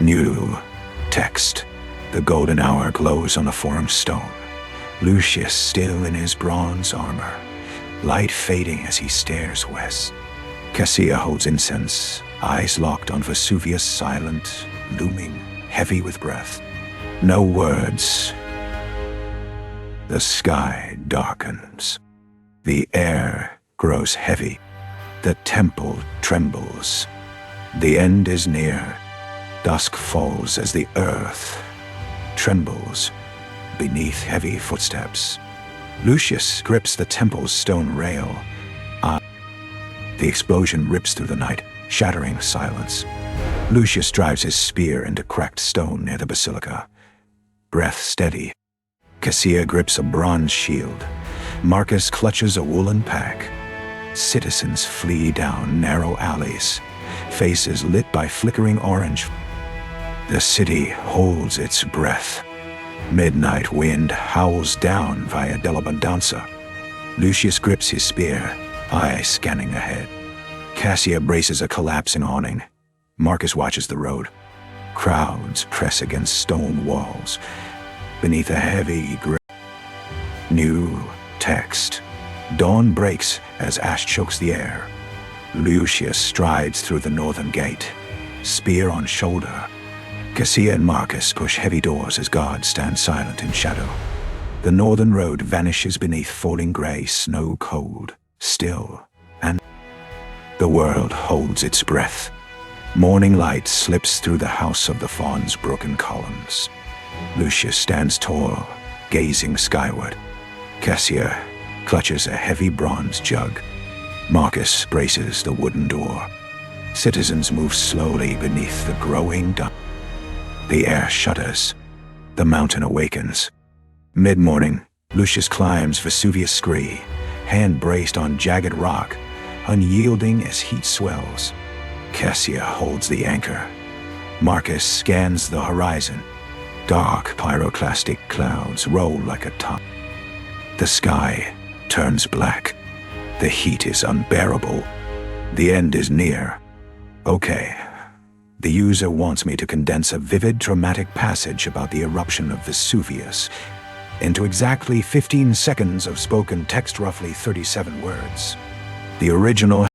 New text. The golden hour glows on a forum stone. Lucius still in his bronze armor, light fading as he stares west. Cassia holds incense, eyes locked on Vesuvius, silent, looming, heavy with breath. No words. The sky darkens. The air grows heavy. The temple trembles. The end is near. Dusk falls as the earth trembles beneath heavy footsteps. Lucius grips the temple's stone rail. The explosion rips through the night, shattering silence. Lucius drives his spear into cracked stone near the basilica. Breath steady. Cassia grips a bronze shield. Marcus clutches a woolen pack. Citizens flee down narrow alleys, faces lit by flickering orange. The city holds its breath. Midnight wind howls down via dell'Abbondanza. Lucius grips his spear, eyes scanning ahead. Cassia braces a collapsing awning. Marcus watches the road. Crowds press against stone walls. Beneath a heavy gray. New text. Dawn breaks as ash chokes the air. Lucius strides through the northern gate, spear on shoulder. Cassia and Marcus push heavy doors as guards stand silent in shadow. The northern road vanishes beneath falling gray, snow cold, still, and the world holds its breath. Morning light slips through the house of the faun's broken columns. Lucius stands tall, gazing skyward. Cassia clutches a heavy bronze jug. Marcus braces the wooden door. Citizens move slowly beneath the growing dusk. The air shudders. The mountain awakens. Mid-morning, Lucius climbs Vesuvius' scree, hand braced on jagged rock, unyielding as heat swells. Cassia holds the anchor. Marcus scans the horizon. Dark pyroclastic clouds roll like a top. The sky turns black. The heat is unbearable. The end is near. Okay. The user wants me to condense a vivid, dramatic passage about the eruption of Vesuvius into exactly 15 seconds of spoken text, roughly 37 words. The original.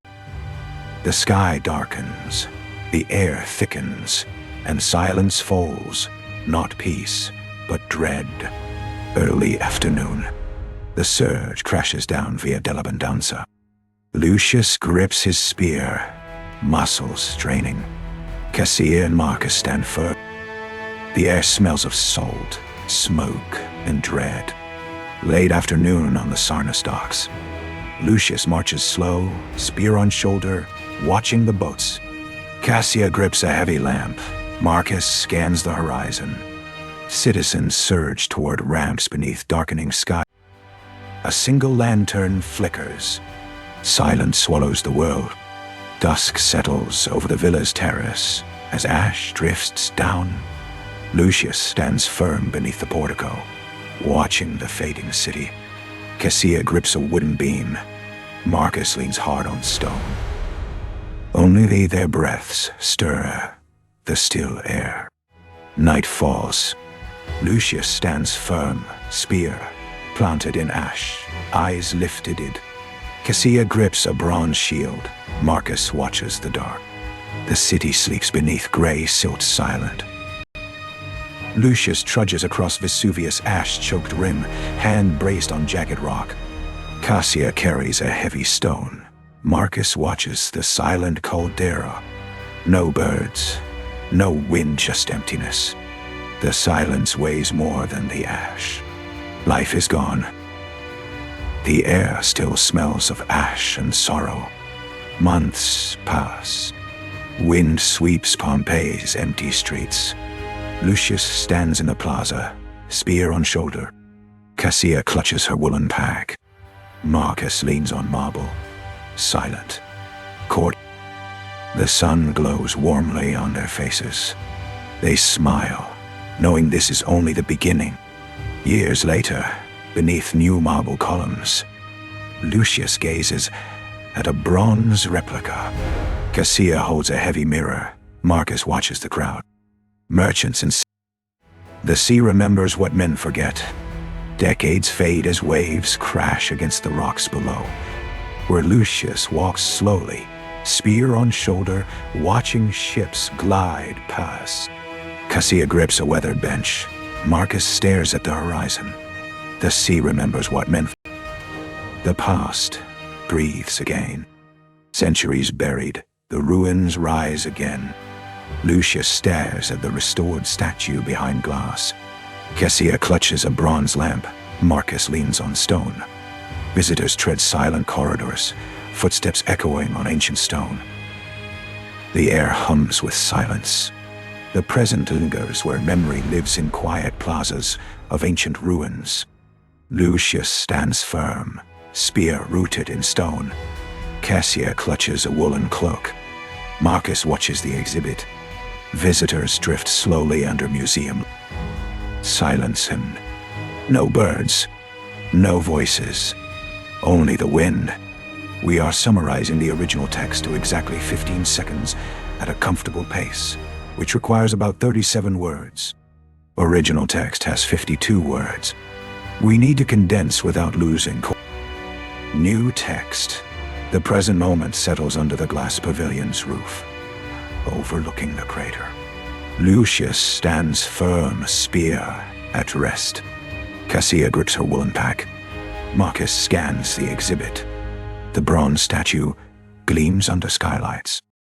The sky darkens, the air thickens, and silence falls, not peace, but dread. Early afternoon. The surge crashes down via dell'Abbondanza. Lucius grips his spear, muscles straining. Cassia and Marcus stand firm. The air smells of salt, smoke, and dread. Late afternoon on the Sarnus docks. Lucius marches slow, spear on shoulder, watching the boats. Cassia grips a heavy lamp. Marcus scans the horizon. Citizens surge toward ramps beneath darkening sky. A single lantern flickers. Silence swallows the world. Dusk settles over the villa's terrace as ash drifts down. Lucius stands firm beneath the portico, watching the fading city. Cassia grips a wooden beam. Marcus leans hard on stone. Only their breaths stir the still air. Night falls. Lucius stands firm, spear planted in ash, eyes lifted. Cassia grips a bronze shield. Marcus watches the dark. The city sleeps beneath gray silt, silent. Lucius trudges across Vesuvius' ash-choked rim, hand braced on jagged rock. Cassia carries a heavy stone. Marcus watches the silent caldera. No birds, no wind, just emptiness. The silence weighs more than the ash. Life is gone. The air still smells of ash and sorrow. Months pass. Wind sweeps Pompeii's empty streets. Lucius stands in the plaza, spear on shoulder. Cassia clutches her woolen pack. Marcus leans on marble, silent. Court. The sun glows warmly on their faces. They smile, knowing this is only the beginning. Years later, beneath new marble columns, Lucius gazes at a bronze replica. Cassia holds a heavy mirror. Marcus watches the crowd. Merchants and the sea remembers what men forget. Decades fade as waves crash against the rocks below, where Lucius walks slowly, spear on shoulder, watching ships glide past. Cassia grips a weathered bench. Marcus stares at the horizon. The sea remembers what men. The past breathes again. Centuries buried, the ruins rise again. Lucius stares at the restored statue behind glass. Cassia clutches a bronze lamp. Marcus leans on stone. Visitors tread silent corridors, footsteps echoing on ancient stone. The air hums with silence. The present lingers where memory lives in quiet plazas of ancient ruins. Lucius stands firm, spear rooted in stone. Cassia clutches a woolen cloak. Marcus watches the exhibit. Visitors drift slowly under museum. Silence and no birds, no voices, only the wind. We are summarizing the original text to exactly 15 seconds at a comfortable pace, which requires about 37 words. Original text has 52 words. We need to condense without losing. New text. The present moment settles under the glass pavilion's roof, overlooking the crater. Lucius stands firm, spear at rest. Cassia grips her woolen pack. Marcus scans the exhibit. The bronze statue gleams under skylights.